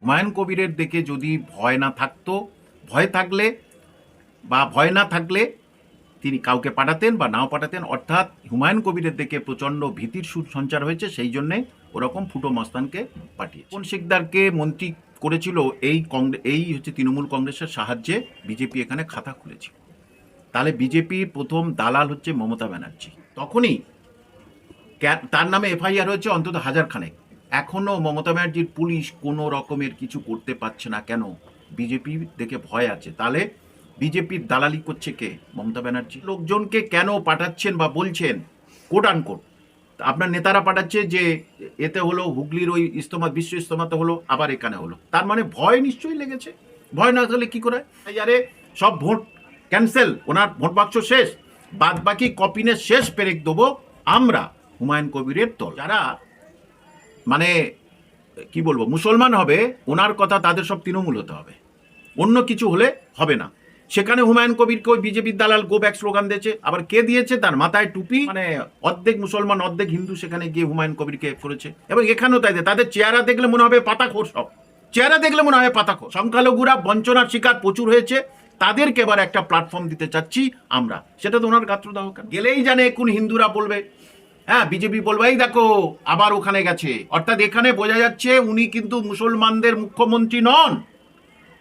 হুমায়ুন কবিরের দিকে যদি ভয় না থাকতো, ভয় না থাকলে তিনি কাউকে পাঠাতেন বা নাও পাঠাতেন। অর্থাৎ হুমায়ুন কবিরের দিকে প্রচণ্ড ভীতির সুর সঞ্চার হয়েছে, সেই জন্যে ওরকম ফুটো মস্তানকে পাঠিয়েছে। তপন শিকদারকে মন্ত্রী করেছিল এই হচ্ছে তৃণমূল কংগ্রেসের সাহায্যে বিজেপি এখানে খাতা খুলেছিল। তাহলে বিজেপির প্রথম দালাল হচ্ছে মমতা ব্যানার্জি। তখনই তার নামে এফআইআর হয়েছে অন্তত 1000 খানেক। এখনও মমতা ব্যানার্জির পুলিশ কোনো রকমের কিছু করতে পারছে না। কেন? বিজেপি দেখে ভয় আছে। তাহলে বিজেপির দালালি করছে কে? মমতা ব্যানার্জি। লোকজনকে কেন পাঠাচ্ছেন বা বলছেন কোট আনকোট, আপনার নেতারা পাঠাচ্ছে যে এতে হলো, হুগলির ওই ইস্তমা, বিশ্ব ইস্তমাতে হলো, আবার এখানে হলো, তার মানে ভয় নিশ্চয়ই লেগেছে। ভয় না থাকলে কি করে? আরে সব ভোট ক্যান্সেল, ওনার ভোট বাক্স শেষ, বাদ বাকি কপিনের শেষ পেরেক দেবো আমরা হুমায়ুন কবিরের দল। যারা মানে কি বলবো মুসলমান হবে, ওনার কথা তাদের সব তৃণমূল হতে হবে, অন্য কিছু হলে হবে না। সেখানে হুমায়ুন কবিরকে ওই বিজেপির দালাল গো ব্যাক স্লোগান দিয়েছে। আবার কে দিয়েছে? তার মাথায় টুপি, মানে অর্ধেক মুসলমান অর্ধেক হিন্দু সেখানে গিয়ে হুমায়ুন কবিরকে করেছে। এবং এখানেও তাই, তাদের চেহারা দেখলে মনে হবে পাতাখোর, সব চেহারা দেখলে মনে হয় পাতাখোর। সংখ্যালঘুরা বঞ্চনার শিকার প্রচুর হয়েছে, তাদেরকে এবার একটা প্ল্যাটফর্ম দিতে চাচ্ছি আমরা। সেটা তো ওনার গাত্রদাহ। গেলেই জানে কোন হিন্দুরা বলবে, হ্যাঁ বিজেপি বলবে এই দেখো আবার ওখানে গেছে। অর্থাৎ এখানে বোঝা যাচ্ছে উনি কিন্তু মুসলমানদের মুখ্যমন্ত্রী নন,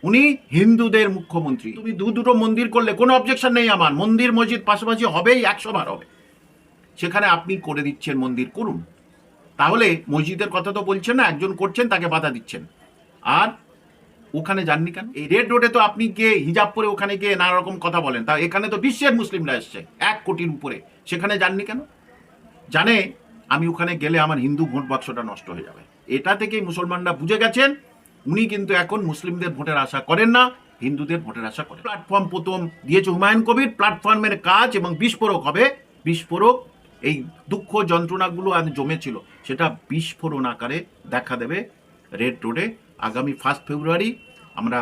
উনি হিন্দুদের মুখ্যমন্ত্রী। তুমি দুটো মন্দির করলে কোনো অবজেকশন নেই আমার, মন্দির মসজিদ পাশাপাশি হবেই, 100 বার হবে। সেখানে আপনি করে দিচ্ছেন মন্দির করুন, তাহলে মসজিদের কথা তো বলছেন না, একজন করছেন তাকে বাধা দিচ্ছেন। আর ওখানে যাননি কেন? এই রেড রোডে তো আপনি গিয়ে হিজাব পরে ওখানে গিয়ে নানা রকম কথা বলেন, তা এখানে তো বিশ্বের মুসলিমরা এসছে 1 কোটির উপরে, সেখানে যাননি কেন? জানে আমি ওখানে গেলে আমার হিন্দু ভোট বাক্সটা নষ্ট হয়ে যাবে। এটা থেকেই মুসলমানরা বুঝে গেছেন উনি কিন্তু এখন মুসলিমদের ভোটের আশা করেন না, হিন্দুদের ভোটের আশা করেন। প্ল্যাটফর্ম প্রথম দিয়েছে হুমায়ুন কবির, প্ল্যাটফর্মের কাজ এবং বিস্ফোরক হবে। বিস্ফোরক, এই দুঃখ যন্ত্রণাগুলো আজ জমেছিল সেটা বিস্ফোরণ আকারে দেখা দেবে রেড রোডে আগামী 1 ফেব্রুয়ারি। আমরা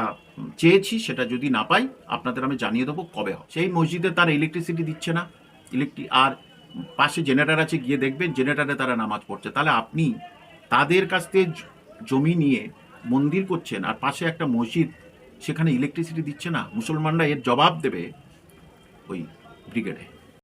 চেয়েছি, সেটা যদি না পাই আপনাদের আমি জানিয়ে দেবো কবে হবে। সেই মসজিদে তারা ইলেকট্রিসিটি দিচ্ছে না, আর পাশে জেনারেটর আছে, গিয়ে দেখবেন জেনারেটারে তারা নামাজ পড়ছে। তাহলে আপনি তাদের কাছ থেকে জমি নিয়ে মন্দির করছেন, আর পাশে একটা মসজিদ, সেখানে ইলেকট্রিসিটি দিচ্ছে না। মুসলমানরা এর জবাব দেবে ওই ব্রিগেডে।